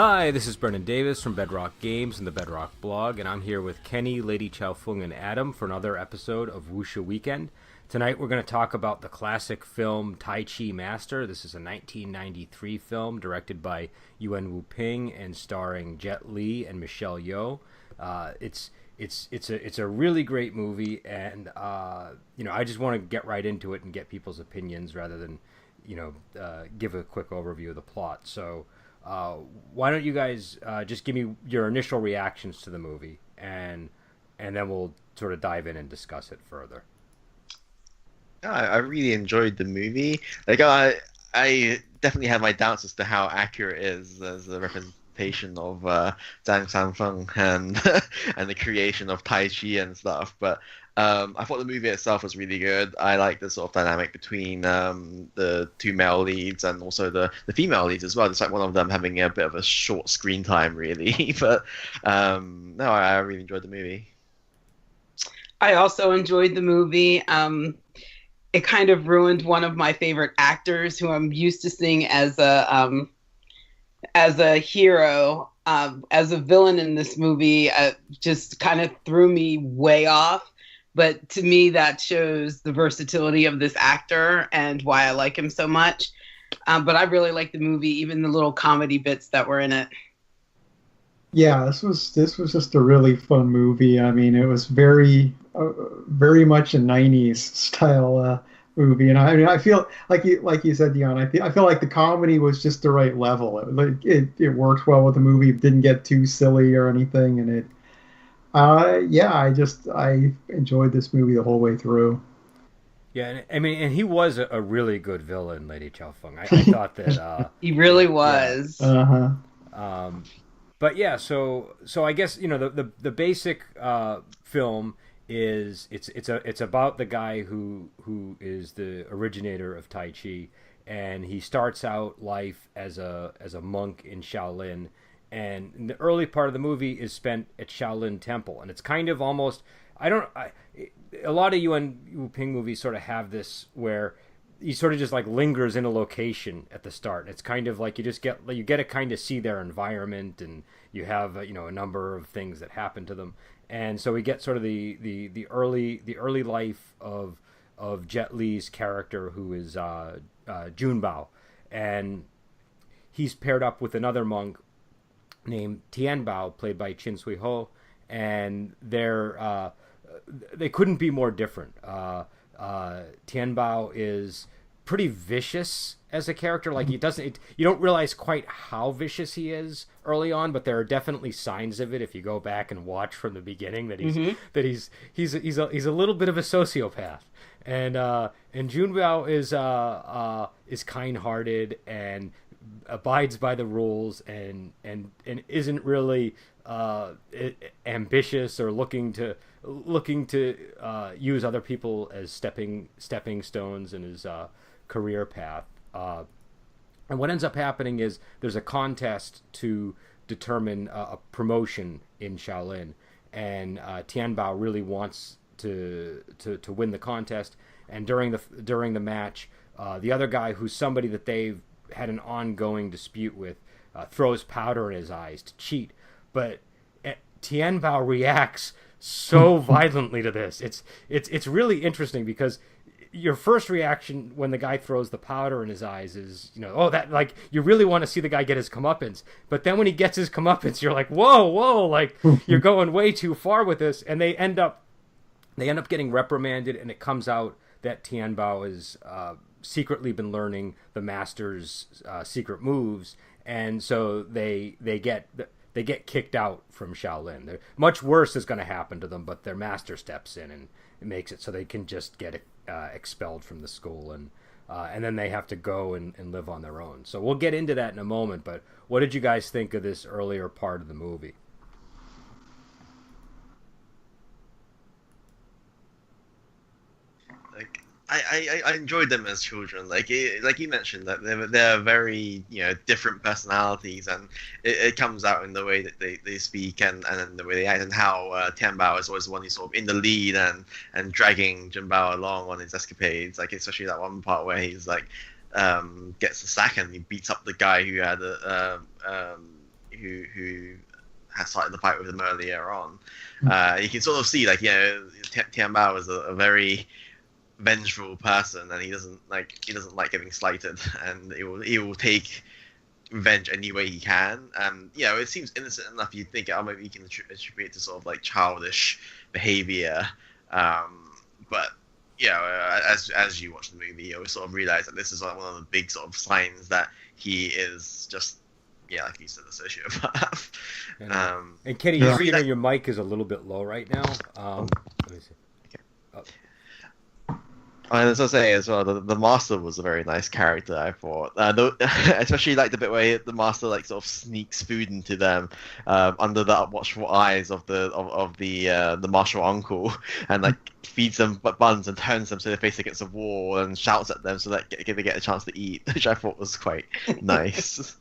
Hi, this is Brendan Davis from Bedrock Games and the Bedrock Blog, and I'm here with Kenny, Lady Chow Fung, and Adam for another episode of Wuxia Weekend. Tonight we're going to talk about the classic film Tai Chi Master. This is a 1993 film directed by Yuen Woo-Ping and starring Jet Li and Michelle Yeoh. It's a really great movie, and I just want to get right into it and get people's opinions rather than give a quick overview of the plot. So why don't you guys just give me your initial reactions to the movie, and then we'll sort of dive in and discuss it further. Yeah, I really enjoyed the movie. I definitely have my doubts as to how accurate it is as a representation of Zhang Sanfeng and and the creation of Tai Chi and stuff. But I thought the movie itself was really good. I like the sort of dynamic between the two male leads and also the female leads as well. It's like one of them having a bit of a short screen time, really. But no, I really enjoyed the movie. I also enjoyed the movie. It kind of ruined one of my favorite actors, who I'm used to seeing as a hero. As a villain in this movie, just kind of threw me way off. But to me, that shows the versatility of this actor and why I like him so much. But I really liked the movie, even the little comedy bits that were in it. Yeah, this was just a really fun movie. I mean, it was very much a '90s style movie, and I feel like you said, Dion. I feel like the comedy was just the right level. It worked well with the movie. It didn't get too silly or anything, and it. I enjoyed this movie the whole way through. Yeah, and he was a really good villain, Lady Chow Fung. I thought that he really was. Yeah. Uh-huh. But yeah, so I guess the basic film is it's about the guy who is the originator of Tai Chi, and he starts out life as a monk in Shaolin, and the early part of the movie is spent at Shaolin Temple, and it's kind of almost a lot of Yuen Woo-Ping movies sort of have this where he sort of just like lingers in a location at the start. It's kind of like you get to kind of see their environment, and you have a number of things that happen to them, and so we get sort of the early life of Jet Li's character, who is Junbao, and he's paired up with another monk named Tianbao, played by Chin Siu-Ho, and they couldn't be more different. Tianbao is pretty vicious as a character. Like you don't realize quite how vicious he is early on, but there are definitely signs of it if you go back and watch from the beginning that he's a little bit of a sociopath. And Junbao is kind-hearted and abides by the rules and isn't really ambitious or looking to use other people as stepping stones in his career path. And what ends up happening is there's a contest to determine a promotion in Shaolin, and Tianbao really wants to win the contest. And during the match, the other guy, who's somebody that they've had an ongoing dispute with, throws powder in his eyes to cheat, but Tianbao reacts so violently to this. It's really interesting, because your first reaction when the guy throws the powder in his eyes is, that, like, you really want to see the guy get his comeuppance. But then when he gets his comeuppance, you're like, whoa, like, you're going way too far with this. And they end up getting reprimanded, and it comes out that Tianbao has secretly been learning the master's secret moves, and so they get kicked out from Shaolin. Much worse is going to happen to them, but their master steps in and makes it so they can just get expelled from the school, and then they have to go and live on their own. So we'll get into that in a moment, but what did you guys think of this earlier part of the movie? I enjoyed them as children. Like you mentioned, that they're very different personalities, and it comes out in the way that they speak and the way they act, and how Tianbao is always the one who's sort of in the lead and dragging Junbao along on his escapades. Like especially that one part where he's like gets the sack and he beats up the guy who had who has started the fight with him earlier on. You can sort of see, like, Tian Bao is a very vengeful person, and he doesn't like getting slighted, and he will take revenge any way he can. And it seems innocent enough. You'd think, oh, maybe you can attribute it to sort of like childish behavior, but as you watch the movie, you sort of realize that this is like one of the big sort of signs that he is just, like you said, a sociopath. And Kenny, you see that your mic is a little bit low right now. Let me see. Okay. Oh. As I say as well, the Master was a very nice character, I thought. Especially like the bit where the Master like sort of sneaks food into them under the watchful eyes of the martial uncle, and like feeds them buns and turns them so they face against a wall and shouts at them so that they get a chance to eat, which I thought was quite nice.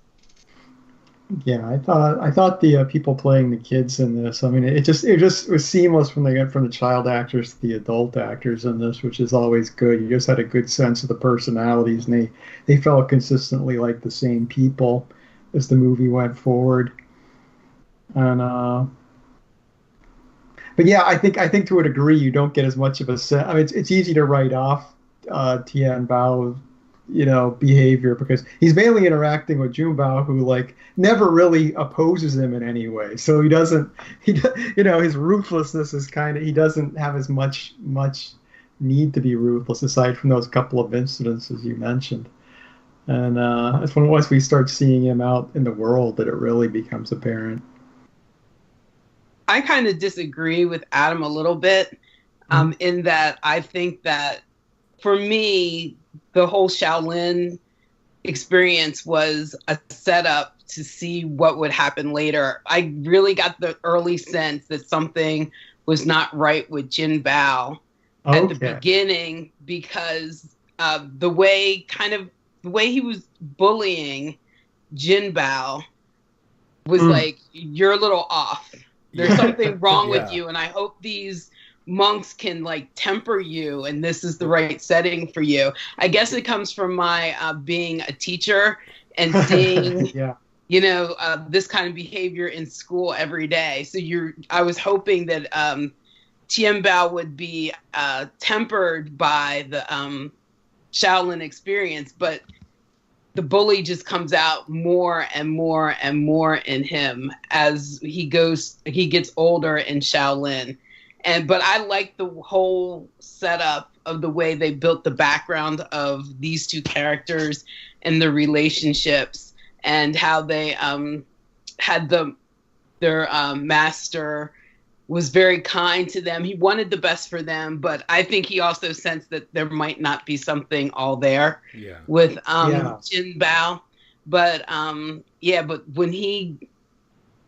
Yeah, I thought the people playing the kids in this, I mean, it was seamless from the child actors to the adult actors in this, which is always good. You just had a good sense of the personalities, and they felt consistently like the same people as the movie went forward. And but yeah, I think to a degree you don't get as much of a sense. I mean, it's easy to write off Tian Bao's behavior because he's mainly interacting with Junbao, who like never really opposes him in any way. So his ruthlessness is he doesn't have as much need to be ruthless aside from those couple of incidences you mentioned. And it's once we start seeing him out in the world that it really becomes apparent. I kind of disagree with Adam a little bit, in that I think that for me, the whole Shaolin experience was a setup to see what would happen later. I really got the early sense that something was not right with Jin Bao at the beginning, because the way he was bullying Jin Bao was like, you're a little off. There's something wrong with you, and I hope these monks can like temper you, and this is the right setting for you. I guess it comes from my being a teacher and seeing this kind of behavior in school every day. So I was hoping that Tian Bao would be tempered by the Shaolin experience, but the bully just comes out more and more and more in him as he gets older in Shaolin. But I like the whole setup of the way they built the background of these two characters and the relationships, and how they had their master was very kind to them. He wanted the best for them, but I think he also sensed that there might not be something all there with Jin Bao. But but when he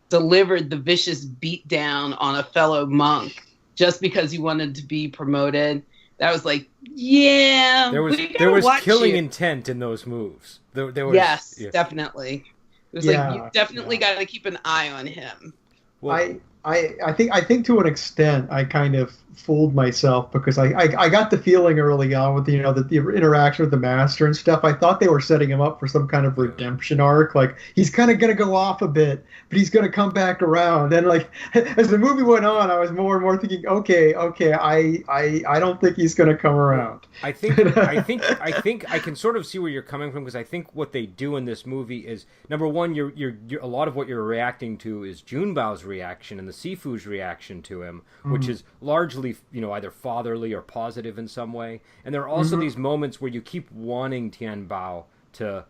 delivered the vicious beatdown on a fellow monk just because he wanted to be promoted, that was like, there was killing intent in those moves. There was, definitely. It was like, you definitely got to keep an eye on him. Well, I think to an extent I kind of fooled myself, because I got the feeling early on with the interaction with the master and stuff. I thought they were setting him up for some kind of redemption arc, like he's kind of gonna go off a bit, but he's gonna come back around. And like as the movie went on, I was more and more thinking, okay, I don't think he's gonna come around. I think I can sort of see where you're coming from, because I think what they do in this movie is, number one, you're a lot of what you're reacting to is Junbao's reaction and the Sifu's reaction to him, which is largely either fatherly or positive in some way. And there are also these moments where you keep wanting Tian Bao to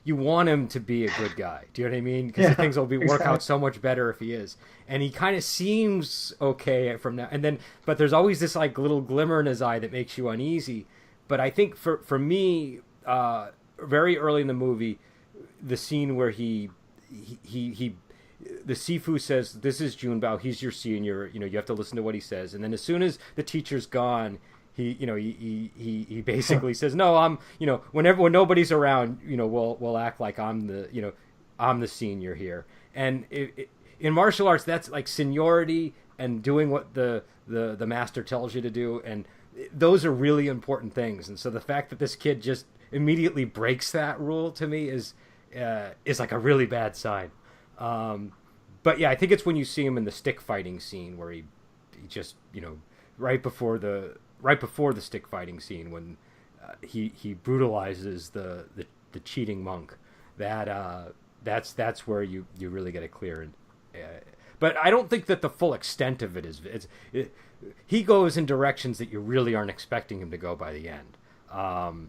you want him to be a good guy. Do you know what I mean? Because things will work out so much better if he is. And he kind of seems okay from now and then, but there's always this like little glimmer in his eye that makes you uneasy. But I think for me, very early in the movie, the scene where the Sifu says, "This is Junbao. He's your senior. You have to listen to what he says." And then as soon as the teacher's gone, he basically says, "No, I'm when nobody's around, we'll act like I'm the senior here." And in martial arts, that's like seniority and doing what the master tells you to do, and those are really important things. And so the fact that this kid just immediately breaks that rule, to me, is like a really bad sign. But yeah, I think it's when you see him in the stick fighting scene where he just, right before the stick fighting scene when he brutalizes the cheating monk, that's where you really get it clear. And but I don't think that the full extent of it is he goes in directions that you really aren't expecting him to go by the end.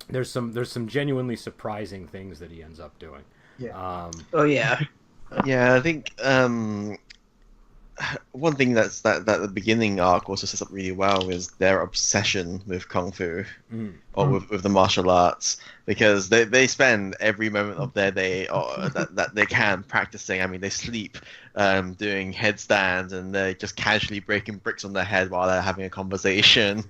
There's some genuinely surprising things that he ends up doing. Yeah. Oh yeah. Yeah, I think one thing that the beginning arc also sets up really well is their obsession with kung fu or with the martial arts, because they spend every moment of their day or that they can practicing. I mean, they sleep doing headstands, and they're just casually breaking bricks on their head while they're having a conversation,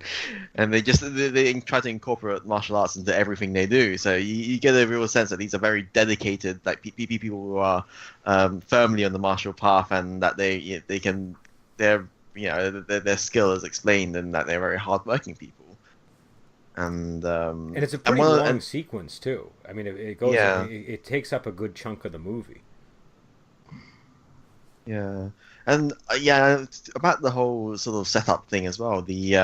and they try to incorporate martial arts into everything they do. So you get a real sense that these are very dedicated, like people who are firmly on the martial path, and that their skill is explained, and that they're very hardworking people. And it's a pretty long sequence too. I mean, it goes. Yeah. It takes up a good chunk of the movie. Yeah, and about the whole sort of setup thing as well. The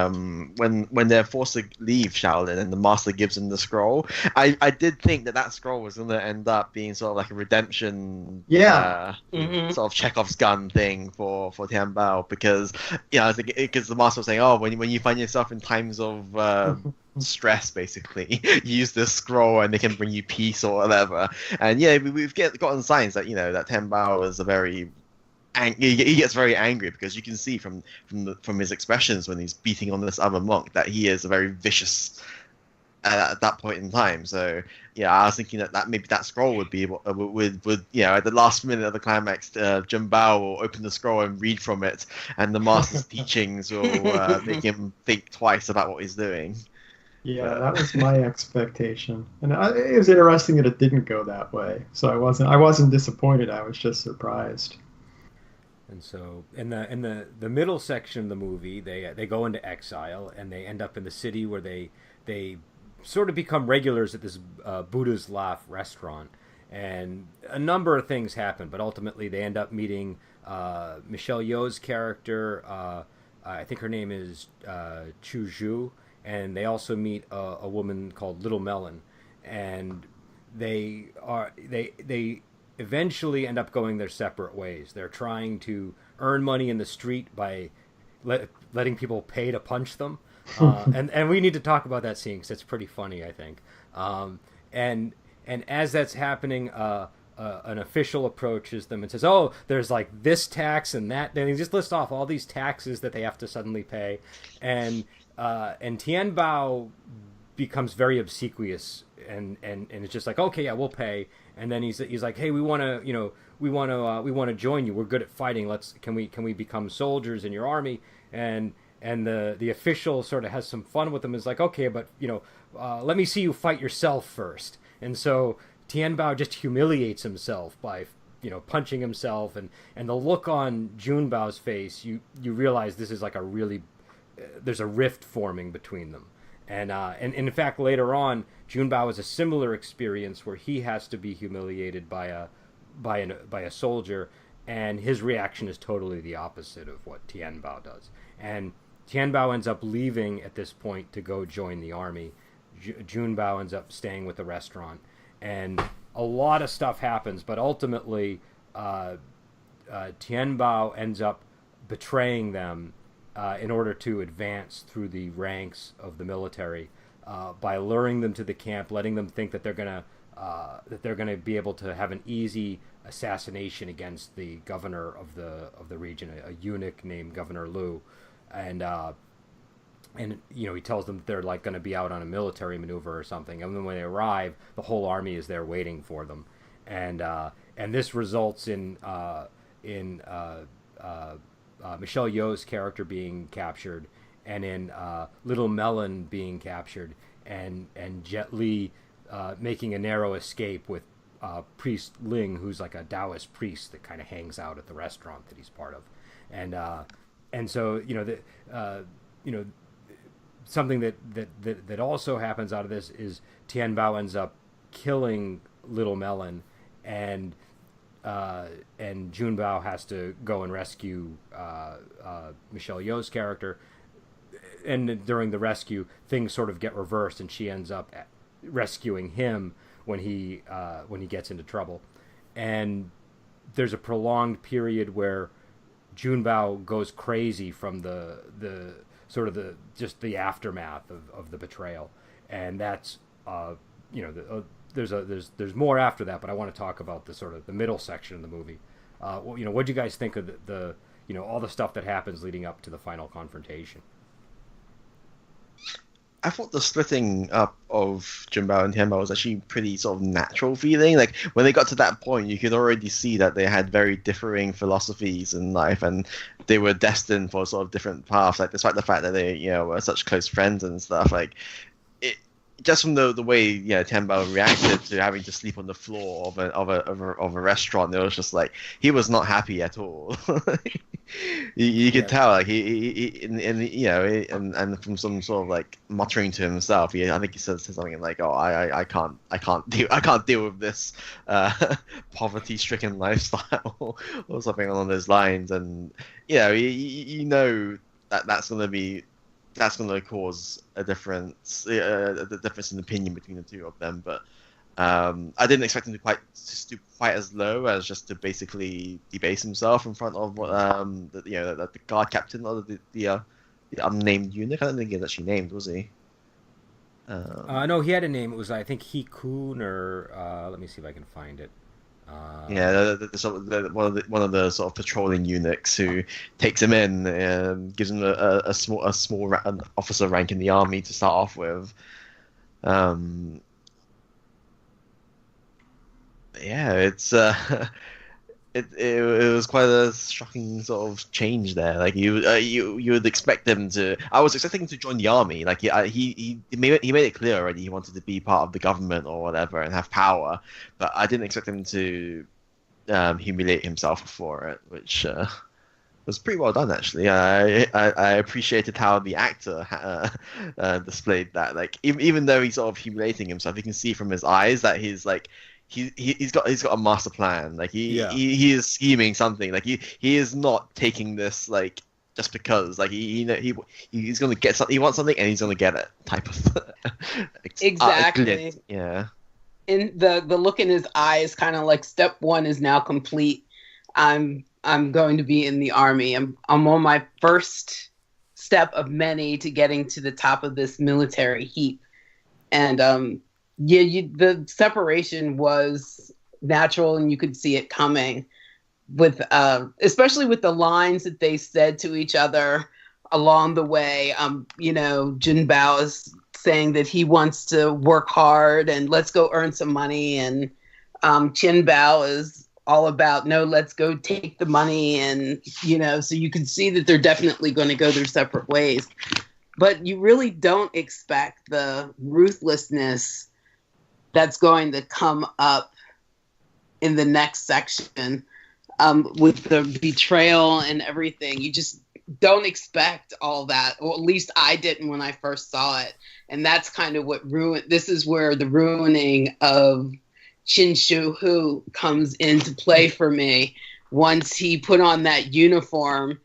when they're forced to leave Shaolin and the master gives them the scroll, I did think that scroll was going to end up being sort of like a redemption, sort of Chekhov's gun thing for Tian Bao, because I think because the master was saying, oh, when you find yourself in times of stress, basically use this scroll and they can bring you peace or whatever. And we've gotten signs that that Tian Bao is a very he gets very angry, because you can see from his expressions when he's beating on this other monk that he is a very vicious at that point in time. So I was thinking that maybe that scroll would be able would at the last minute of the climax, Jun Bao will open the scroll and read from it, and the master's teachings will make him think twice about what he's doing. Yeah, that was my expectation, and it was interesting that it didn't go that way. So I wasn't disappointed. I was just surprised. And so in the middle section of the movie, they go into exile, and they end up in the city where they sort of become regulars at this Buddha's Laugh restaurant, and a number of things happen. But ultimately, they end up meeting Michelle Yeoh's character. I think her name is Chu Zhu, and they also meet a woman called Little Melon, and they eventually end up going their separate ways. They're trying to earn money in the street by letting people pay to punch them. And we need to talk about that scene because it's pretty funny, I think. And as that's happening, an official approaches them and says, oh, there's like this tax and that. Then he just lists off all these taxes that they have to suddenly pay. And Tian Bao becomes very obsequious and it's just like, okay, yeah, we'll pay. And then he's like, hey, we want to join you. We're good at fighting. Can we become soldiers in your army? And the official sort of has some fun with him. Is like, okay, but let me see you fight yourself first. And so Tian Bao just humiliates himself by punching himself, and the look on Jun Bao's face, you realize this is like there's a rift forming between them. And in fact, later on, Jun Bao has a similar experience where he has to be humiliated by a soldier, and his reaction is totally the opposite of what Tian Bao does. And Tian Bao ends up leaving at this point to go join the army. Jun Bao ends up staying with the restaurant, and a lot of stuff happens. But ultimately, Tian Bao ends up betraying them in order to advance through the ranks of the military by luring them to the camp, letting them think that they're gonna be able to have an easy assassination against the governor of the region, a eunuch named Governor Liu, and he tells them that they're like going to be out on a military maneuver or something, and then when they arrive, the whole army is there waiting for them, and this results in Michelle Yeoh's character being captured, and in Little Melon being captured, and Jet Li making a narrow escape with Priest Ling, who's like a Taoist priest that kind of hangs out at the restaurant that he's part of, and so something that also happens out of this is Tian Bao ends up killing Little Melon, and and Junbao has to go and rescue Michelle Yeoh's character. And during the rescue, things sort of get reversed, and she ends up rescuing him when he gets into trouble. And there's a prolonged period where Junbao goes crazy from the sort of the aftermath of the betrayal, and that's there's more after that, but I want to talk about the sort of the middle section of the movie. What do you guys think of the all the stuff that happens leading up to the final confrontation? I thought the splitting up of Junbao and Tianbao was actually pretty sort of natural feeling. Like when they got to that point, you could already see that they had very differing philosophies in life, and they were destined for sort of different paths. Like despite the fact that they were such close friends and stuff, like it just from the way Tianbao reacted to having to sleep on the floor of a restaurant, it was just like he was not happy at all. You could tell, like and from some sort of like muttering to himself, I think he says something like, "Oh, I can't deal with this poverty-stricken lifestyle," or something along those lines. And you know that's going to cause a difference, the difference in opinion between the two of them. But I didn't expect him to stoop quite as low as just to basically debase himself in front of the guard captain or the unnamed eunuch. I don't think he was actually named, was he? No, he had a name. It was, I think, He-kun, or let me see if I can find it. One of the sort of patrolling eunuchs who takes him in and gives him a small officer rank in the army to start off with. It's it was quite a shocking sort of change there. Like you would expect him to. I was expecting him to join the army. Like he made it clear already he wanted to be part of the government or whatever and have power. But I didn't expect him to humiliate himself for it, which was pretty well done actually. I appreciated how the actor displayed that. Like even though he's sort of humiliating himself, you can see from his eyes that he's like. He's got a master plan. Like he is scheming something. Like he is not taking this like just because. Like he's gonna get something. He wants something and he's gonna get it. Type of exactly. Yeah. In the look in his eyes, kind of like step one is now complete. I'm going to be in the army. I'm on my first step of many to getting to the top of this military heap, and the separation was natural and you could see it coming with especially with the lines that they said to each other along the way. Junbao is saying that he wants to work hard and let's go earn some money, and Qinbao is all about no, let's go take the money, and so you can see that they're definitely going to go their separate ways. But you really don't expect the ruthlessness that's going to come up in the next section with the betrayal and everything. You just don't expect all that, or at least I didn't when I first saw it. And that's kind of what this is where the ruining of Chin Siu-Ho comes into play for me. Once he put on that uniform,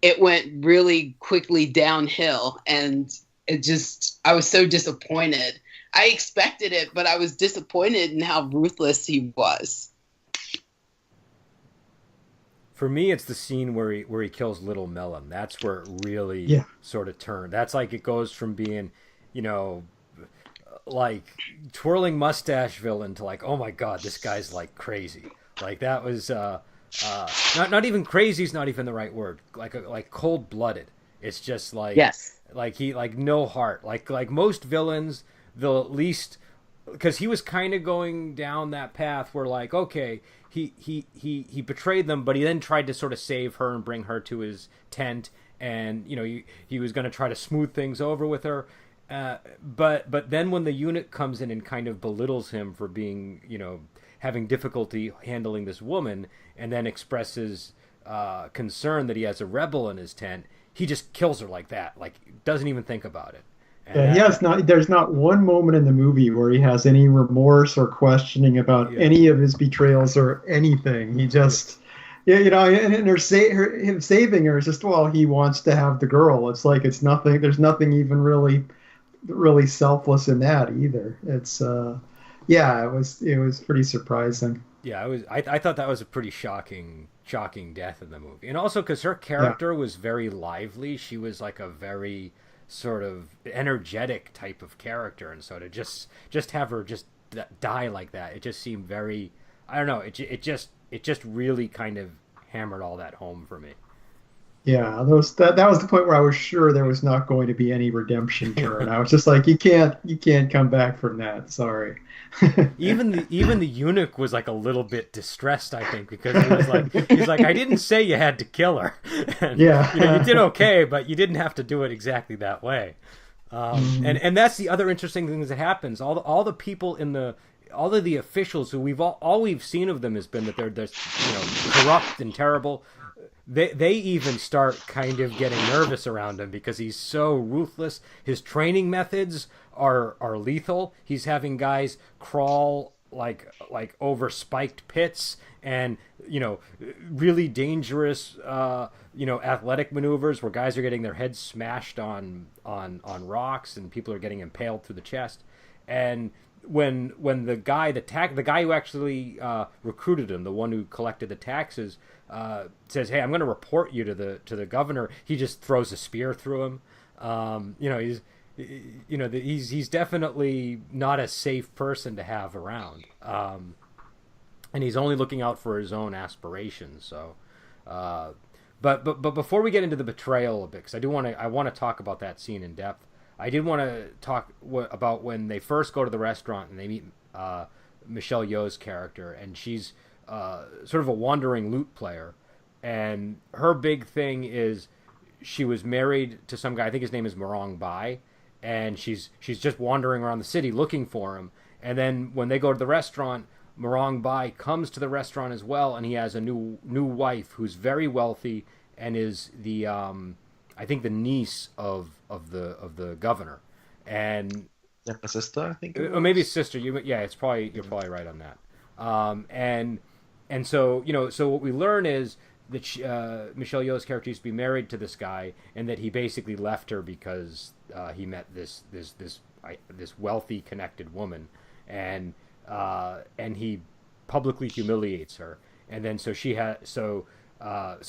it went really quickly downhill, and I was so disappointed. I expected it, but I was disappointed in how ruthless he was. For me, it's the scene where he kills Little Melon. That's where it really sort of turned. That's like it goes from being, like twirling mustache villain to like, oh my god, this guy's like crazy. Like that was not even crazy is not even the right word. Like cold blooded. It's just like like he like no heart. Like most villains. The least, because he was kind of going down that path where like, okay, he betrayed them, but he then tried to sort of save her and bring her to his tent, and he was going to try to smooth things over with her, but then when the eunuch comes in and kind of belittles him for being having difficulty handling this woman, and then expresses concern that he has a rebel in his tent, he just kills her like that, like doesn't even think about it. And Yeah, he has not. There's not one moment in the movie where he has any remorse or questioning about yeah, any of his betrayals or anything. He yeah, just, yeah, and him saving her is just, well, he wants to have the girl. It's like it's nothing. There's nothing even really selfless in that either. It's, yeah, it was pretty surprising. yeah. I thought that was a pretty shocking death in the movie, and also because her Yeah. character was very lively. She was like a very sort of energetic type of character, and so to just have her just die like that, it just seemed very. I don't know. It just really kind of hammered all that home for me. Yeah, that was the point where I was sure there was not going to be any redemption turn. I was just like, you can't come back from that. Sorry. Even the eunuch was like a little bit distressed, I think, because he's like, I didn't say you had to kill her, and you did Yeah. okay, but you didn't have to do it exactly that way. And that's the other interesting thing that happens. All the people in the all of the officials who all we've seen of them has been that they're corrupt and terrible. They even start kind of getting nervous around him because he's so ruthless. His training methods are lethal. He's having guys crawl over spiked pits and really dangerous athletic maneuvers where guys are getting their heads smashed on rocks and people are getting impaled through the chest. And when the guy who actually recruited him, the one who collected the taxes, says, "Hey, I'm going to report you to the governor," he just throws a spear through him. He's definitely not a safe person to have around, and he's only looking out for his own aspirations. So, but before we get into the betrayal a bit, because I want to talk about that scene in depth. I did want to talk about when they first go to the restaurant and they meet Michelle Yeoh's character, and she's sort of a wandering lute player, and her big thing is she was married to some guy. I think his name is Morong Bai, and she's just wandering around the city looking for him. And then when they go to the restaurant, Morong Bai comes to the restaurant as well, and he has a new wife who's very wealthy and is the I think the niece of the governor, and Yeah, my sister, I think it or maybe was. his sister. You're probably right on that. And so so what we learn is that Michelle Yeoh's character used to be married to this guy, and that he basically left her because he met this wealthy connected woman, and he publicly humiliates her, and then so she had so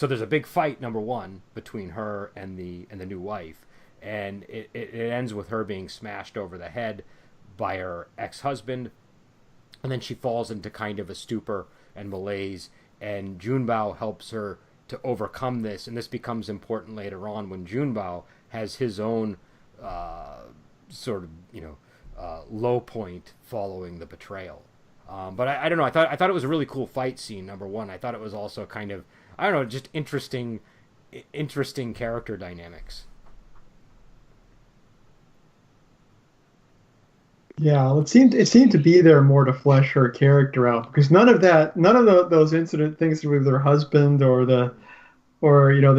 there's a big fight, number one, between her and the new wife, and it ends with her being smashed over the head by her ex-husband, and then she falls into kind of a stupor and malaise, and Junbao helps her to overcome this, and this becomes important later on when Junbao has his own sort of low point following the betrayal. But I don't know. I thought it was a really cool fight scene. Number one, I thought it was also kind of, I don't know, just interesting character dynamics. Yeah, well, it seemed to be there more to flesh her character out because none of those incident things with her husband or the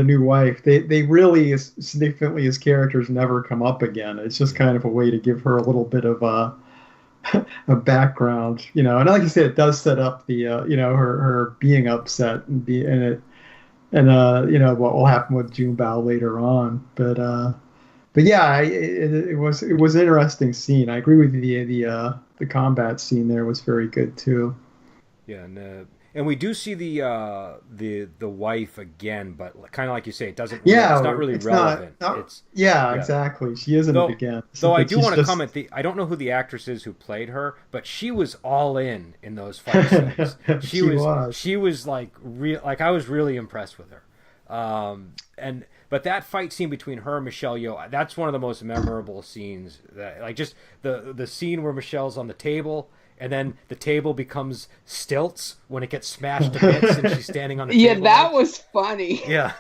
new wife, they really as significantly as characters never come up again. It's just kind of a way to give her a little bit of a background, and like you said, it does set up the her being upset and what will happen with Junbao later on, but yeah, it was an interesting scene. I agree with you. The combat scene there was very good too. Yeah, and we do see the wife again, but kind of like you say, it doesn't. Yeah, It's not really it's relevant. not. Yeah, Yeah. exactly. She isn't Though, again. though I But do she's want to just. comment. I don't know who the actress is who played her, but she was all in those fight scenes. She She was. was. She was like real. Like I was really impressed with her. And but that fight scene between her and Michelle Yeoh, that's one of the most memorable scenes. That like just the scene where Michelle's on the table. And then the table becomes stilts when it gets smashed to bits, and she's standing on the Yeah, table. that was funny. Yeah,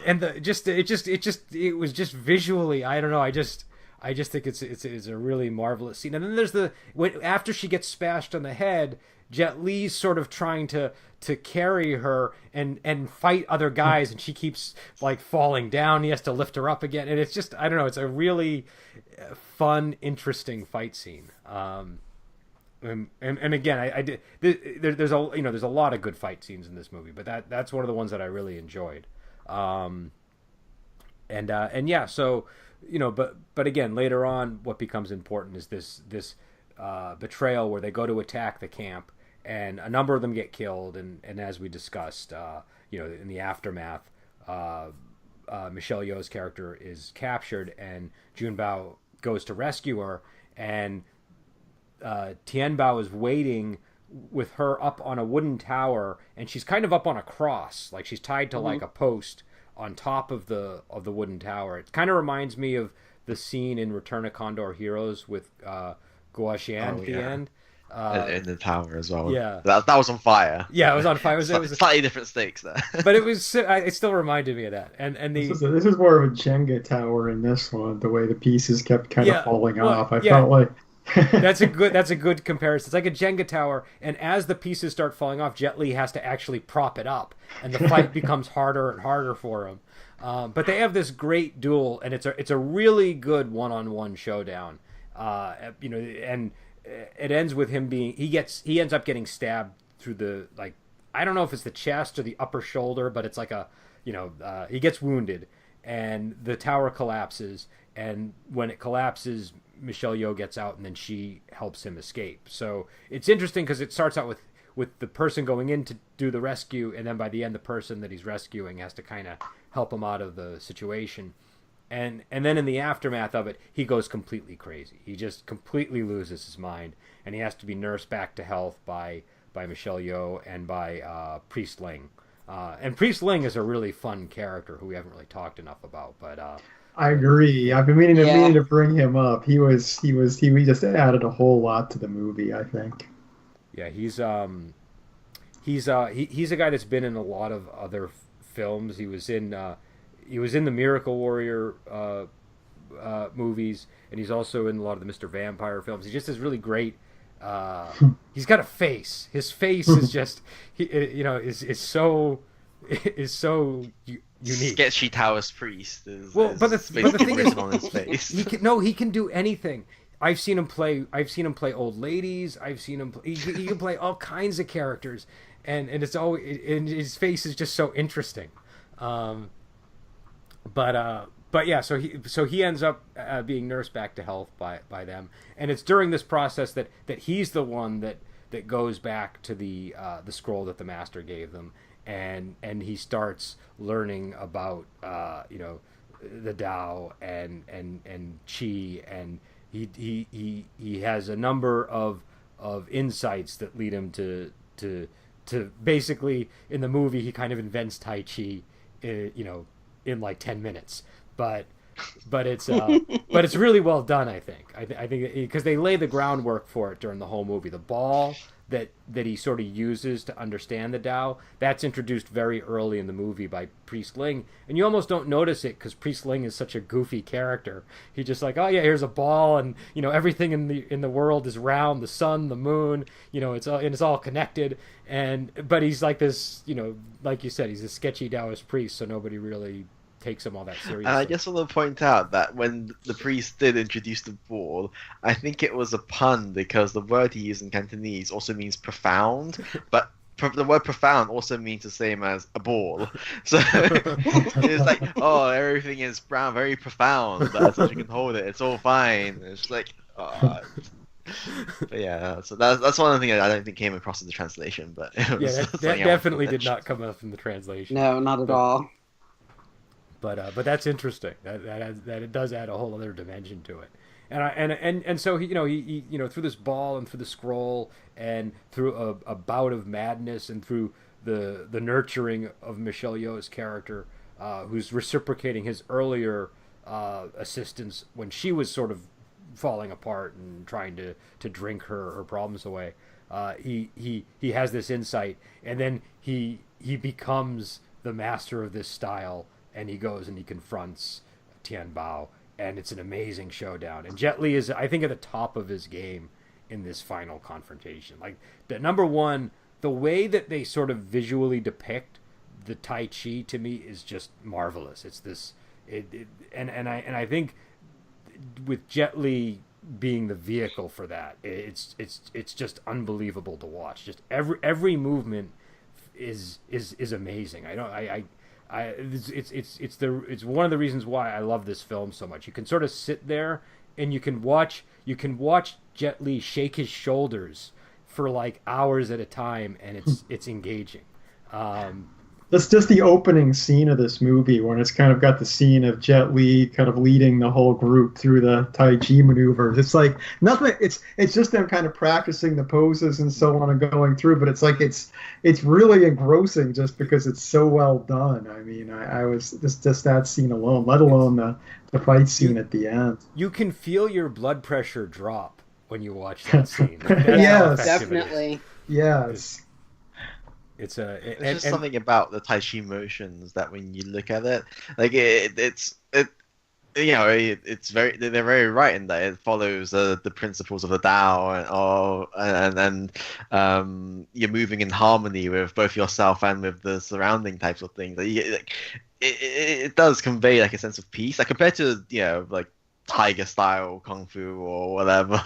and it was just visually, I don't know, I just think it's a really marvelous scene. And then there's after she gets smashed on the head, Jet Li's sort of trying to carry her and fight other guys, and she keeps like falling down. He has to lift her up again, and it's just, I don't know, it's a really fun, interesting fight scene. And again, I did. There's a lot of good fight scenes in this movie, but that's one of the ones that I really enjoyed. And yeah, so but again, later on, what becomes important is this betrayal where they go to attack the camp, and a number of them get killed, and as we discussed, in the aftermath, Michelle Yeoh's character is captured, and Jun Bao goes to rescue her, and Tien Bao is waiting with her up on a wooden tower, and she's kind of up on a cross, like she's tied to like a post on top of the wooden tower. It kind of reminds me of the scene in Return of Condor Heroes with Guo Xian at the end. In the tower as well. Yeah, that was on fire. Yeah, it was on fire. It was slightly different stakes there, but it still reminded me of that. And this is more of a Jenga tower in this one. The way the pieces kept kind of falling off, I felt like. That's a good comparison. It's like a Jenga tower, and as the pieces start falling off, Jet Li has to actually prop it up, and the fight becomes harder and harder for him. But they have this great duel, and it's a really good one-on-one showdown. And it ends with him he ends up getting stabbed through the, like, I don't know if it's the chest or the upper shoulder, but it's like he gets wounded, and the tower collapses, and when it collapses, Michelle Yeoh gets out, and then she helps him escape. So it's interesting because it starts out with the person going in to do the rescue, and then by the end, the person that he's rescuing has to kind of help him out of the situation. And then in the aftermath of it, he goes completely crazy. He just completely loses his mind, and he has to be nursed back to health by Michelle Yeoh and by Priest Ling. And Priest Ling is a really fun character who we haven't really talked enough about, but I agree. I've been meaning to bring him up. He just added a whole lot to the movie, I think. Yeah, he's a guy that's been in a lot of other films. He was in the Miracle Warrior movies, and he's also in a lot of the Mr. Vampire films. He just is really great. He's got a face. His face is just is so unique. Sketchy Taoist priest. But the thing is, on his face. He can do anything. I've seen him play old ladies. I've seen him. He can play all kinds of characters, and it's always, and his face is just so interesting. But yeah, so he ends up being nursed back to health by them, and it's during this process that he's the one that goes back to the scroll that the master gave them, and he starts learning about the Tao and Qi, and he has a number of insights that lead him to basically, in the movie, he kind of invents Tai Chi, in like 10 minutes. But it's really well done, I think. I think because they lay the groundwork for it during the whole movie. The ball that he sort of uses to understand the Tao, that's introduced very early in the movie by Priest Ling, and you almost don't notice it because Priest Ling is such a goofy character. He's just like, oh yeah, here's a ball, and everything in the world is round, the sun, the moon, it's all connected, but he's like this, like you said, he's a sketchy Taoist priest, so nobody really takes him all that seriously. I just want to point out that when the priest did introduce the ball, I think it was a pun because the word he used in Cantonese also means profound, but the word profound also means the same as a ball. So it's like, oh, everything is brown, very profound, but as long as you can hold it, it's all fine. It's like, oh. But yeah, so that's one of the things I don't think came across in the translation, but it was that definitely did not come up in the translation. No, not at all. But that's interesting. That it does add a whole other dimension to it. And so he through this ball and through the scroll and through a bout of madness and through the nurturing of Michelle Yeoh's character, who's reciprocating his earlier assistance when she was sort of falling apart and trying to drink her problems away. He has this insight, and then he becomes the master of this style. And he goes and he confronts Tien Bao, and it's an amazing showdown. And Jet Li is, I think, at the top of his game in this final confrontation. Like, the number one, the way that they sort of visually depict the Tai Chi to me is just marvelous. It's this, and I think with Jet Li being the vehicle for that, it's just unbelievable to watch. Just every movement is amazing. It's one of the reasons why I love this film so much. You can sort of sit there and you can watch Jet Li shake his shoulders for like hours at a time, and it's engaging. That's just the opening scene of this movie, when it's kind of got the scene of Jet Li kind of leading the whole group through the Tai Chi maneuvers. It's like nothing. It's just them kind of practicing the poses and so on and going through. But it's like it's really engrossing just because it's so well done. I mean, I was just that scene alone, let alone the fight scene at the end. You can feel your blood pressure drop when you watch that scene. Yes, definitely. Yes. It's just something about the Tai Chi motions that when you look at it, like it's very, they're very right in that it follows the principles of the Tao, and you're moving in harmony with both yourself and with the surrounding types of things. It does convey like a sense of peace, like compared to like tiger style kung fu or whatever.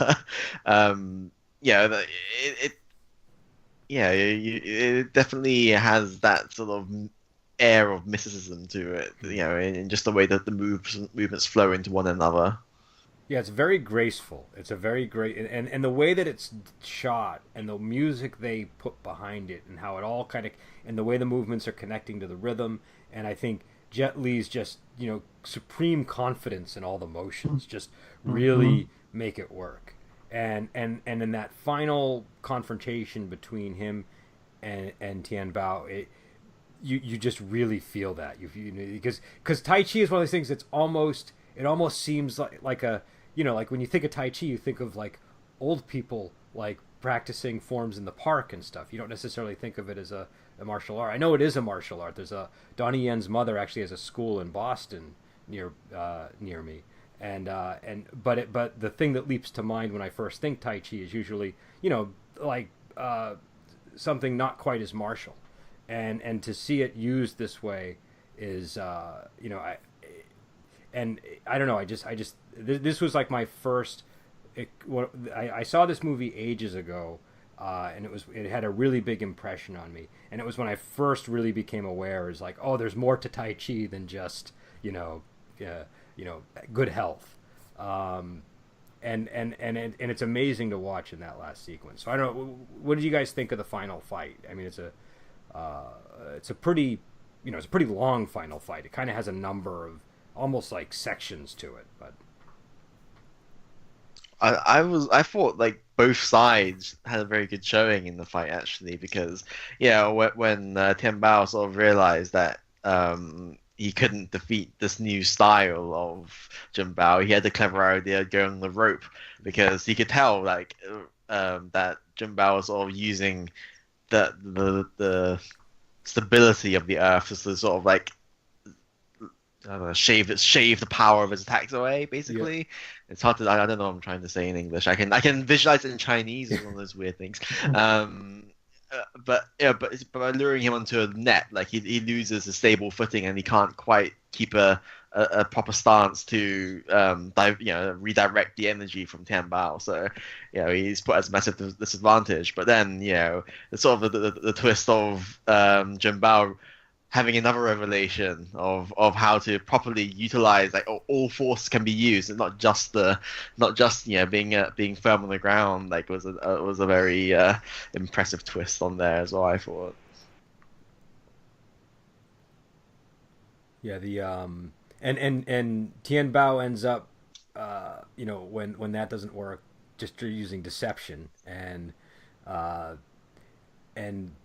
It definitely has that sort of air of mysticism to it, in just the way that the movements flow into one another. Yeah, it's very graceful. It's a very great, and the way that it's shot and the music they put behind it and how it all kind of, and the way the movements are connecting to the rhythm. And I think Jet Li's just, supreme confidence in all the motions just really make it work. And in that final confrontation between him and Tian Bao, you just really feel that because Tai Chi is one of those things that's almost seems like a like when you think of Tai Chi, you think of like old people like practicing forms in the park and stuff. You don't necessarily think of it as a martial art. I know it is a martial art. There's Donnie Yen's mother actually has a school in Boston near me. But the thing that leaps to mind when I first think Tai Chi is usually, something not quite as martial, and to see it used this way is, I don't know, this was like my first. I saw this movie ages ago, and it had a really big impression on me, and it was when I first really became aware is like, oh, there's more to Tai Chi than just good health, and it's amazing to watch in that last sequence. So I don't know, what did you guys think of the final fight? I mean, it's a pretty long final fight. It kind of has a number of almost like sections to it, but I thought like both sides had a very good showing in the fight actually, because when Tian Bao sort of realized that he couldn't defeat this new style of Jun Bao, he had the clever idea of going the rope, because he could tell like that Jun Bao was sort of using the stability of the earth to sort of like shave the power of his attacks away, basically. Yeah. It's hard to, I don't know what I'm trying to say in English. I can visualize it in Chinese. It's one of those weird things. But by luring him onto a net, like he loses his stable footing and he can't quite keep a proper stance to redirect the energy from Tian Bao. So he's put at a massive disadvantage. But then the sort of the twist of Jun Bao having another revelation of how to properly utilize like all force can be used, and not just being firm on the ground. Like was a very impressive twist on there as well, I thought. Yeah, the and Tian Bao ends up when that doesn't work, just using deception, and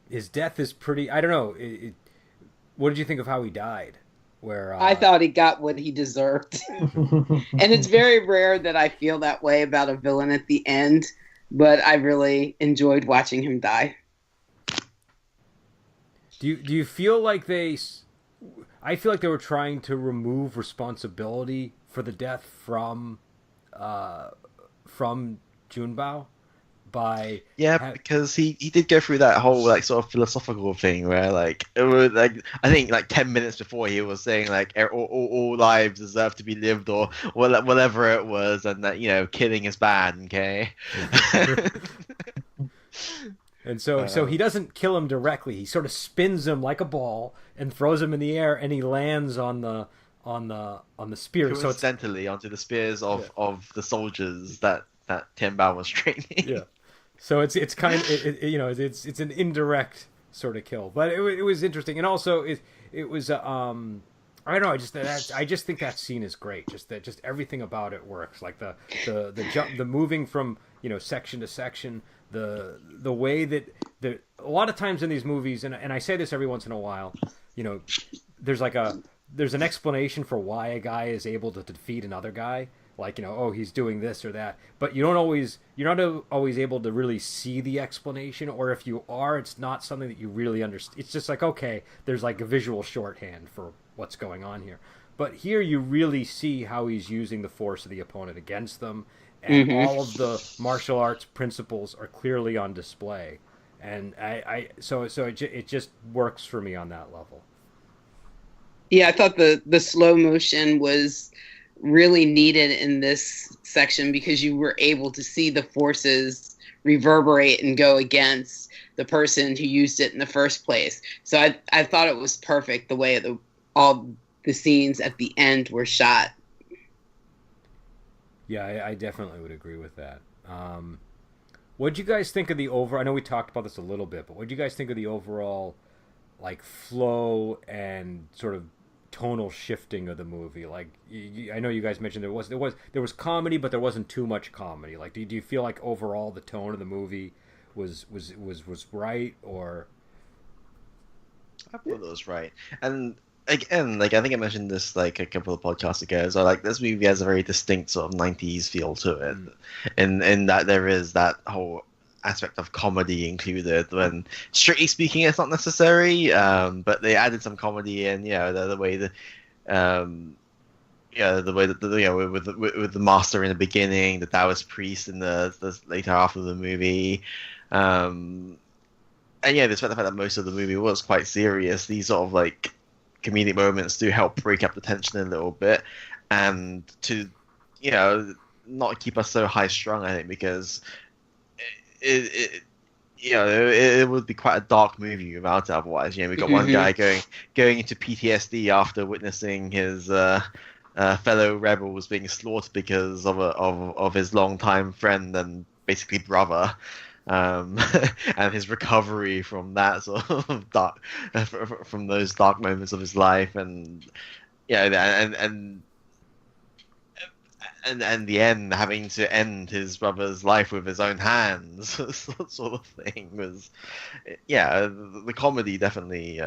his death is pretty, I don't know, what did you think of how he died? Where I thought he got what he deserved. And it's very rare that I feel that way about a villain at the end, but I really enjoyed watching him die. Do you feel like I feel like they were trying to remove responsibility for the death from Jun Bao, by because he did go through that whole like sort of philosophical thing where like it was like I think like 10 minutes before he was saying like all lives deserve to be lived or whatever it was, and that killing is bad. Okay. And so he doesn't kill him directly. He sort of spins him like a ball and throws him in the air, and he lands on the spear. Coincidentally, onto the spears of the soldiers that Tian Bao was training. Yeah. So it's kind of it's an indirect sort of kill, but it was interesting, and also it was I don't know. I just think that scene is great. Just everything about it works. Like the jump, the moving from section to section. The way that a lot of times in these movies, and I say this every once in a while, there's an explanation for why a guy is able to defeat another guy, like he's doing this or that, but you're not always able to really see the explanation, or if you are, it's not something that you really understand. It's just like, okay, there's like a visual shorthand for what's going on here, but here you really see how he's using the force of the opponent against them. And all of the martial arts principles are clearly on display, and so it just works for me on that level. Yeah, I thought the slow motion was really needed in this section because you were able to see the forces reverberate and go against the person who used it in the first place. So I thought it was perfect the way all the scenes at the end were shot. Yeah, I definitely would agree with that. What'd you guys think of the overall? I know we talked about this a little bit, but what'd you guys think of the overall, like, flow and sort of tonal shifting of the movie? Like, I know you guys mentioned there was comedy, but there wasn't too much comedy. Like, do you feel like overall the tone of the movie was right, or? I thought it was right, and again, like I think I mentioned this like a couple of podcasts ago. So like this movie has a very distinct sort of 90s feel to it, in that there is that whole aspect of comedy included. When strictly speaking, it's not necessary, but they added some comedy in. The way the with the master in the beginning, the Taoist priest in the later half of the movie. And despite the fact that most of the movie was quite serious, these sort of like comedic moments do help break up the tension a little bit, and to not keep us so high strung. I think because it would be quite a dark movie without it otherwise. We got one guy going into PTSD after witnessing his fellow rebels being slaughtered because of his longtime friend and basically brother. And his recovery from that sort of dark, from those dark moments of his life, and and the end, having to end his brother's life with his own hands, sort of thing was, the comedy definitely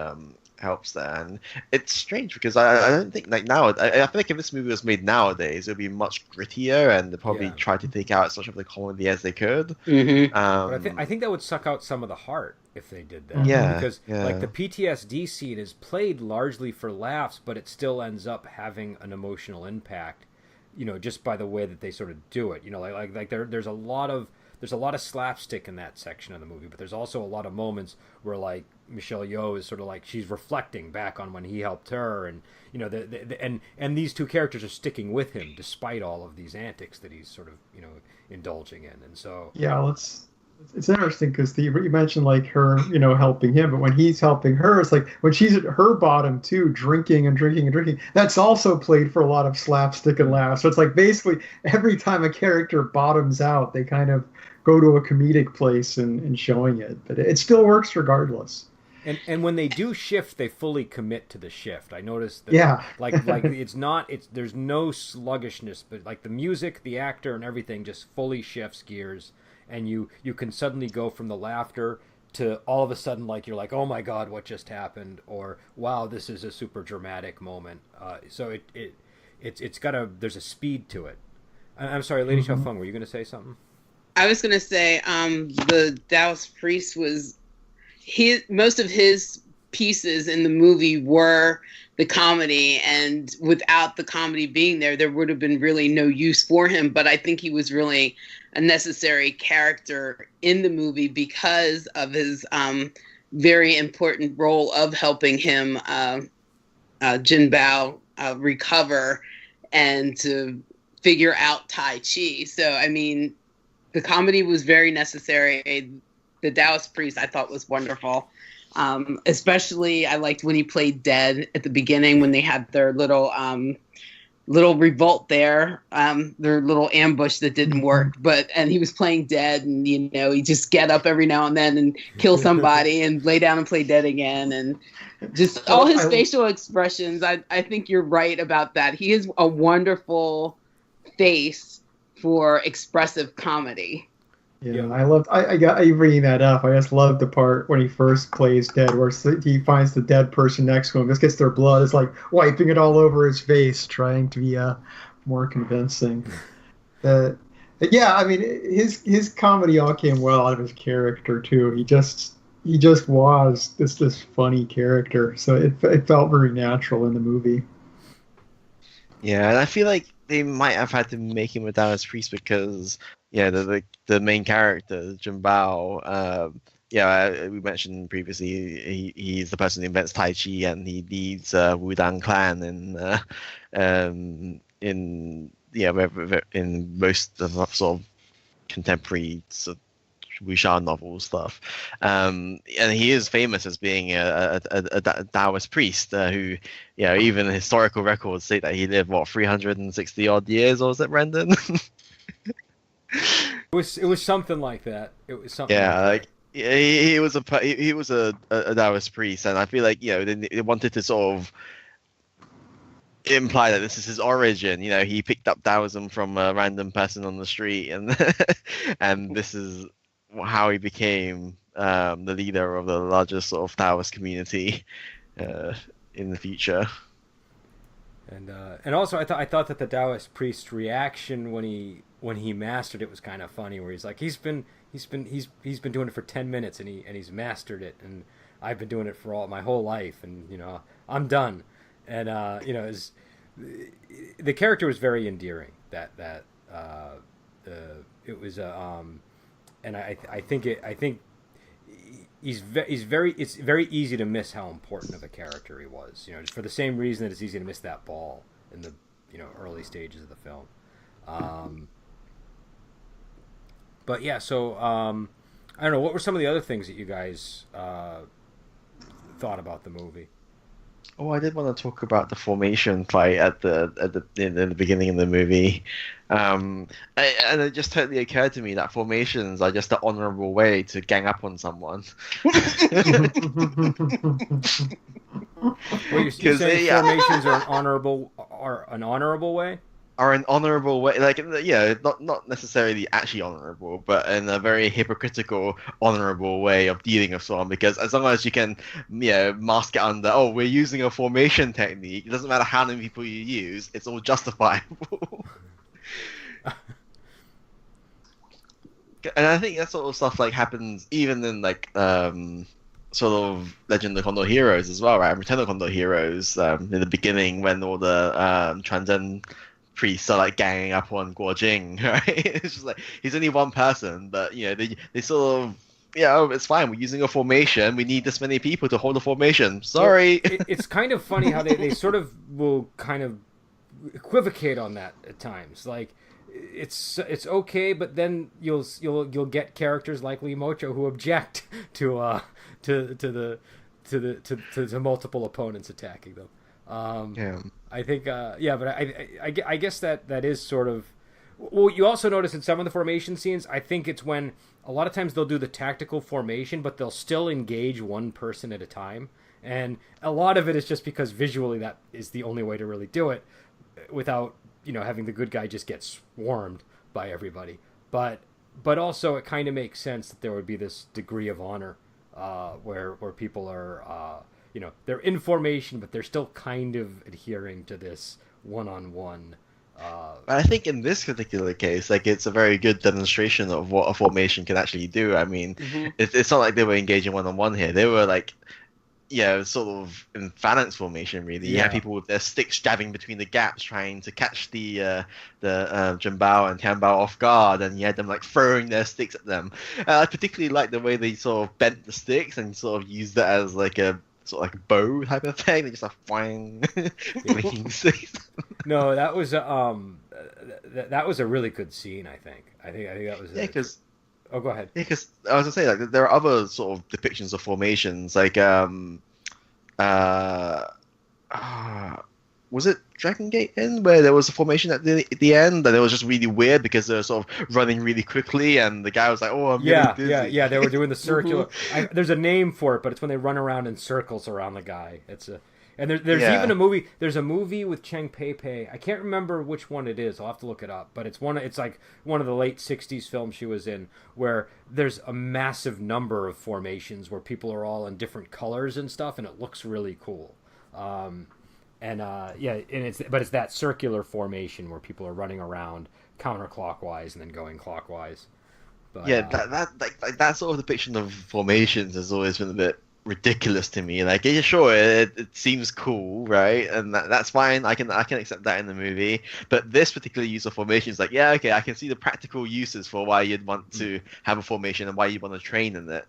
helps there. And it's strange because I don't think like now I feel like if this movie was made nowadays it would be much grittier, and they'd probably try to take out as much of the comedy as they could. But I think that would suck out some of the heart if they did that. Because like the PTSD scene is played largely for laughs, but it still ends up having an emotional impact, just by the way that they sort of do it. Like there's a lot of slapstick in that section of the movie, but there's also a lot of moments where like Michelle Yeoh is sort of like she's reflecting back on when he helped her, and and these two characters are sticking with him despite all of these antics that he's sort of indulging in, and so it's interesting because you mentioned like her helping him, but when he's helping her, it's like when she's at her bottom too, drinking, that's also played for a lot of slapstick and laughs. So it's like basically every time a character bottoms out, they kind of go to a comedic place in showing it, but it still works regardless. And when they do shift, they fully commit to the shift. I noticed that. Like there's no sluggishness, but like the music, the actor, and everything just fully shifts gears, and you can suddenly go from the laughter to all of a sudden like you're like, oh my god, what just happened, or wow, this is a super dramatic moment. So it's got there's a speed to it. I'm sorry, Lady Xiaofeng, were you going to say something? I was going to say the Taoist priest most of his pieces in the movie were the comedy, and without the comedy being there, there would have been really no use for him. But I think he was really a necessary character in the movie because of his very important role of helping him, Jin Bao, recover and to figure out Tai Chi. So, I mean, the comedy was very necessary. The Taoist priest I thought was wonderful. Especially I liked when he played dead at the beginning when they had their little revolt there, their little ambush that didn't work. And he was playing dead, and he just get up every now and then and kill somebody and lay down and play dead again, and just all his facial expressions. I think you're right about that. He is a wonderful face for expressive comedy. Yeah, I bringing that up. I just love the part when he first plays dead, where he finds the dead person next to him, just gets their blood. It's like wiping it all over his face, trying to be more convincing. Yeah, I mean, his comedy all came well out of his character too. He just was this funny character, so it felt very natural in the movie. Yeah, and I feel like they might have had to make him a Taoist priest because the main character, Jin Bao, we mentioned previously he's the person who invents Tai Chi, and he leads Wudang clan in most of the sort of contemporary sort of wuxia novel stuff, and he is famous as being a Taoist priest who, even historical records say that he lived 360 odd years, or was it, Brendan? It was something like that. It was something. Yeah, like he was a Taoist priest, and I feel like they wanted to sort of imply that this is his origin. He picked up Taoism from a random person on the street, and and this is how he became the leader of the largest sort of Taoist community in the future. And also I thought that the Taoist priest's reaction when he mastered it was kind of funny, where he's like, he's been doing it for 10 minutes and he's mastered it, and I've been doing it for my whole life, and I'm done. And the character was very endearing. It was and I think it's very easy to miss how important of a character he was. Just for the same reason that it's easy to miss that ball in the early stages of the film. But yeah, so I don't know. What were some of the other things that you guys thought about the movie? Oh, I did want to talk about the formation fight in the beginning of the movie, and it just totally occurred to me that formations are just an honorable way to gang up on someone. Well, you're saying formations are an honorable way? Are an honorable way, not necessarily actually honorable, but in a very hypocritical, honorable way of dealing with someone. Because as long as you can, mask it under, we're using a formation technique, it doesn't matter how many people you use, it's all justifiable. And I think that sort of stuff happens even in sort of Legend of Condor Heroes as well, right? Return of Condor Heroes, in the beginning when all the transcend priests are ganging up on Guo Jing, right? It's just he's only one person, but they sort of it's fine, we're using a formation, we need this many people to hold a formation, sorry. Well, it's kind of funny how they sort of will kind of equivocate on that at times. It's okay, but then you'll get characters like Lee Mocho who object to multiple opponents attacking them. I think, but I guess that is sort of. Well, you also notice in some of the formation scenes, I think it's when a lot of times they'll do the tactical formation, but they'll still engage one person at a time, and a lot of it is just because visually that is the only way to really do it, without having the good guy just get swarmed by everybody. But also it kind of makes sense that there would be this degree of honor, where people are. They're in formation, but they're still kind of adhering to this one-on-one. I think in this particular case, it's a very good demonstration of what a formation can actually do. I mean, it's not like they were engaging one-on-one here. They were sort of in phalanx formation, really. You have people with their sticks jabbing between the gaps, trying to catch the Junbao and Tianbao off guard, and you had them like throwing their sticks at them. I particularly like the way they sort of bent the sticks and sort of used that as like a sort of like a bow type of thing. They just like whang, making sticks. No, that was that was a really good scene. I think that was because. Oh, go ahead. Yeah, because I was gonna say like there are other sort of depictions of formations, like was it Dragon Gate Inn where there was a formation at the end and it was just really weird because they were sort of running really quickly and the guy was like, "Oh, I'm getting dizzy." Yeah. They were doing the circular. There's a name for it, but it's when they run around in circles around the guy. And there's even a movie. There's a movie with Cheng Pei. I can't remember which one it is. I'll have to look it up. But it's like one of the late '60s films she was in, where there's a massive number of formations where people are all in different colors and stuff, and it looks really cool. It's that circular formation where people are running around counterclockwise and then going clockwise. But, that sort of depiction of formations has always been a bit ridiculous to me. Like, yeah, sure, it seems cool, right? And that's fine. I can accept that in the movie. But this particular use of formation is like, yeah, okay, I can see the practical uses for why you'd want to have a formation and why you want to train in it.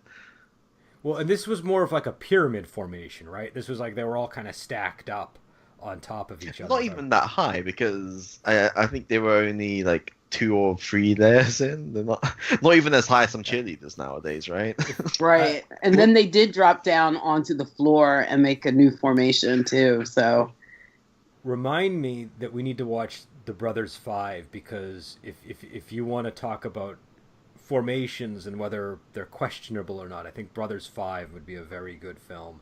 Well, and this was more of like a pyramid formation, right? This was like they were all kind of stacked up on top of each other. Not even that high, because I think they were only like 2 or 3 layers in. They're not even as high as some cheerleaders nowadays, right? Right. And then they did drop down onto the floor and make a new formation too. So remind me that we need to watch The Brothers 5, because if you want to talk about formations and whether they're questionable or not, I think Brothers 5 would be a very good film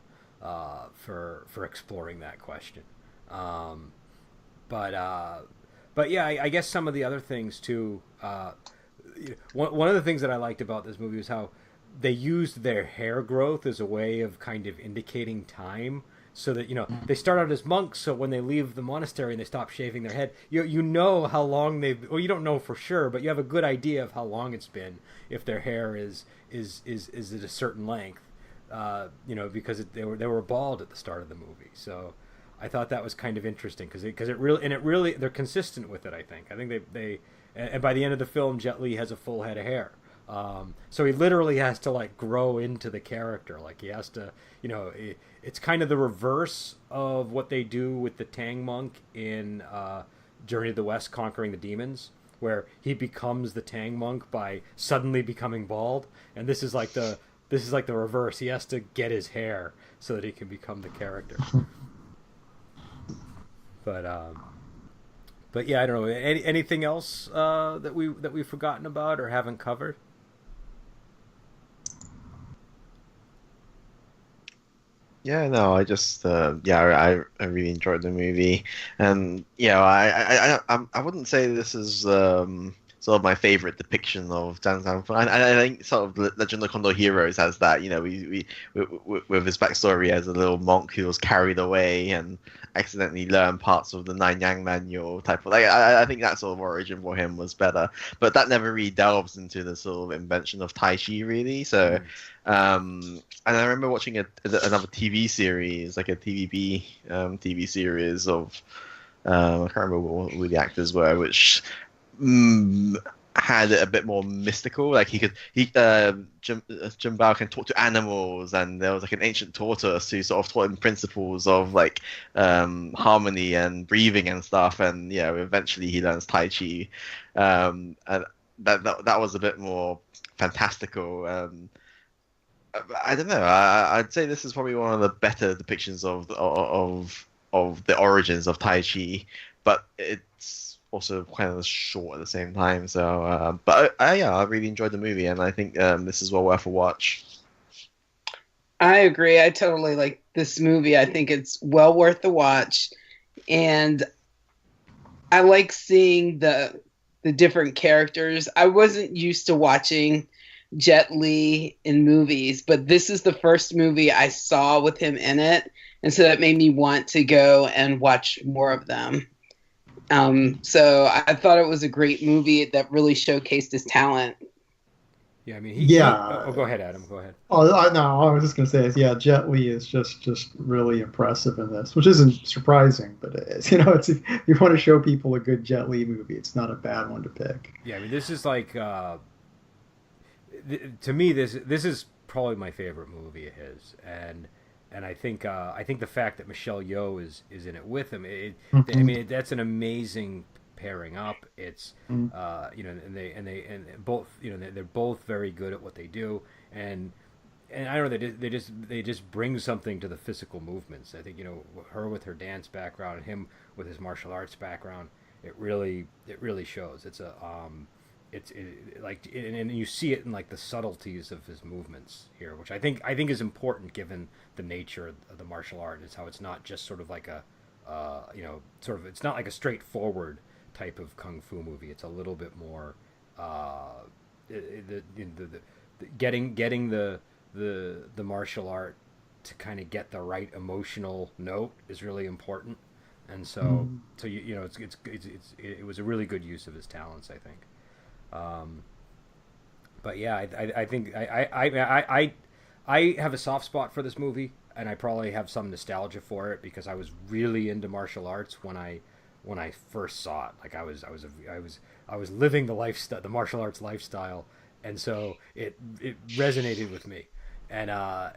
for exploring that question. But yeah, I guess some of the other things too. One of the things that I liked about this movie was how they used their hair growth as a way of kind of indicating time. So that, they start out as monks, so when they leave the monastery and they stop shaving their head, you know how long well, you don't know for sure, but you have a good idea of how long it's been if their hair is at a certain length, because they were bald at the start of the movie. So I thought that was kind of interesting because it really they're consistent with it. I think they and by the end of the film, Jet Li has a full head of hair. So he literally has to like grow into the character. Like he has to, it's kind of the reverse of what they do with the Tang monk in Journey to the West, Conquering the Demons, where he becomes the Tang monk by suddenly becoming bald. And this is like the reverse. He has to get his hair so that he can become the character. But yeah, I don't know. Anything else that we've forgotten about or haven't covered? Yeah, no, I just I really enjoyed the movie, and I wouldn't say this is sort of my favorite depiction of Zhang Sanfeng. I think sort of Legend of Condor Heroes has that. We with his backstory as a little monk who was carried away and accidentally learned parts of the Nine Yang Manual type of. I think that sort of origin for him was better, but that never really delves into the sort of invention of Tai Chi really. So. And I remember watching another TV series, like a TVB TV series of I can't remember who the actors were, which had it a bit more mystical. Like Junbao can talk to animals, and there was like an ancient tortoise who sort of taught him principles of like harmony and breathing and stuff. And eventually he learns Tai Chi, and that was a bit more fantastical. I don't know. I'd say this is probably one of the better depictions of the origins of Tai Chi, but it's also kind of short at the same time. So, I really enjoyed the movie, and I think this is well worth a watch. I agree. I totally like this movie. I think it's well worth the watch, and I like seeing the different characters. I wasn't used to watching Jet Li in movies, but this is the first movie I saw with him in it, and so that made me want to go and watch more of them. So I thought it was a great movie that really showcased his talent. Yeah, I mean, Yeah. oh, go ahead, Adam. Go ahead. Oh, no, I was just going to say, yeah, Jet Li is just really impressive in this, which isn't surprising, but it is. It's if you want to show people a good Jet Li movie, it's not a bad one to pick. Yeah, I mean, this is like to me, this is probably my favorite movie of his, and I think the fact that Michelle Yeoh is in it with him, I mean, that's an amazing pairing up. It's and both they're both very good at what they do, and I don't know, they just bring something to the physical movements. I think her with her dance background and him with his martial arts background, it really shows. And you see it in like the subtleties of his movements here, which I think is important given the nature of the martial art. Is how it's not just sort of like a it's not like a straightforward type of kung fu movie. It's a little bit more getting the martial art to kind of get the right emotional note is really important. And so it was a really good use of his talents, I think. But yeah, I think I have a soft spot for this movie, and I probably have some nostalgia for it because I was really into martial arts when I first saw it. Like I was living the lifestyle, the martial arts lifestyle, and so it resonated with me, and I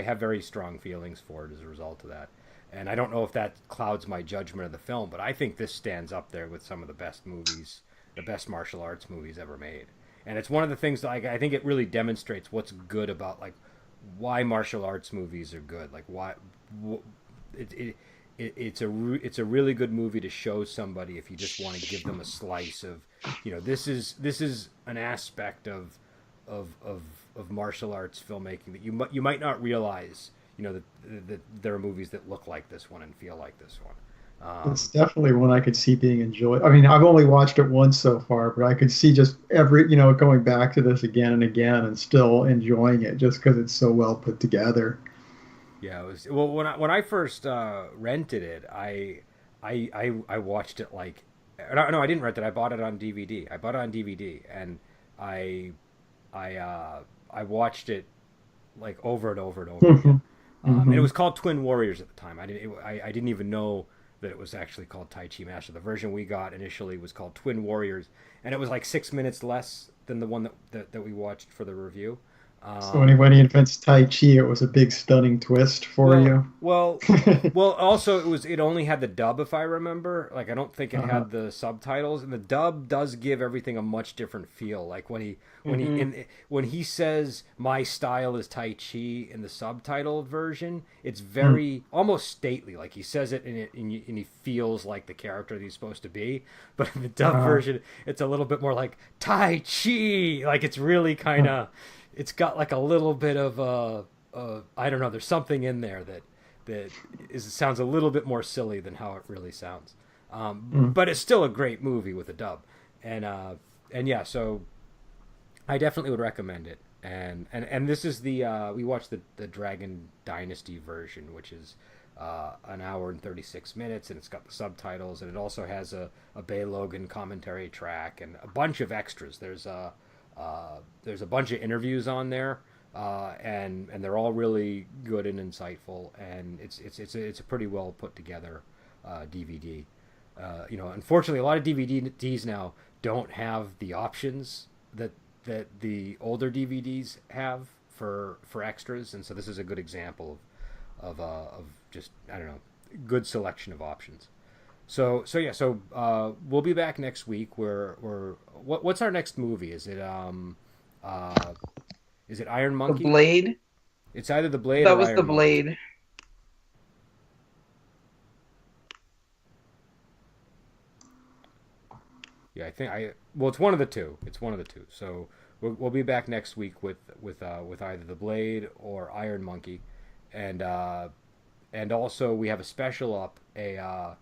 have very strong feelings for it as a result of that. And I don't know if that clouds my judgment of the film, but I think this stands up there with some of the best movies, the best martial arts movies ever made. And it's one of the things that I think it really demonstrates what's good about like why martial arts movies are good. Like why it's a really good movie to show somebody if you just want to give them a slice of this is an aspect of martial arts filmmaking that you might not realize. That there are movies that look like this one and feel like this one. It's definitely one I could see being enjoyed. I mean, I've only watched it once so far, but I could see just going back to this again and again and still enjoying it just because it's so well put together. Yeah, it was. Well, when I first rented it, I watched it like no, I didn't rent it. I bought it on DVD. I bought it on DVD, and I watched it like over and over and over again. And it was called Twin Warriors at the time. I didn't even know that it was actually called Tai Chi Master. The version we got initially was called Twin Warriors, and it was like 6 minutes less than the one that we watched for the review. So when he invents Tai Chi, it was a big stunning twist for you. Well, also it only had the dub, if I remember. Like I don't think it had the subtitles, and the dub does give everything a much different feel. Like when he says my style is Tai Chi in the subtitle version, it's very almost stately. Like he says it and he feels like the character that he's supposed to be. But in the dub version, it's a little bit more like Tai Chi. Like it's really kind of. It's got like a little bit of I don't know. There's something in there that sounds a little bit more silly than how it really sounds. But it's still a great movie with a dub, and yeah. So I definitely would recommend it. And this is we watched the Dragon Dynasty version, which is an hour and 36 minutes, and it's got the subtitles, and it also has a Bay Logan commentary track and a bunch of extras. There's a bunch of interviews on there, and they're all really good and insightful, and it's a pretty well put together DVD. Unfortunately, a lot of DVDs now don't have the options that the older DVDs have for extras, and so this is a good example of just I don't know, good selection of options. So we'll be back next week. What's our next movie? Is it Iron Monkey? The Blade. It's either The Blade that or was Iron The Monkey. Blade. Yeah, it's one of the two. It's one of the two. So we'll be back next week with either The Blade or Iron Monkey, and also we have a special up a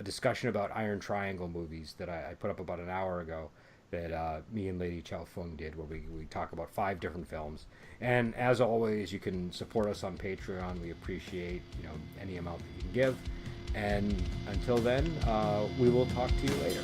discussion about Iron Triangle movies that I put up about an hour ago that me and Lady Chow Fung did, where we talk about 5 different films. And as always, you can support us on Patreon. We appreciate any amount that you can give. And until then, we will talk to you later.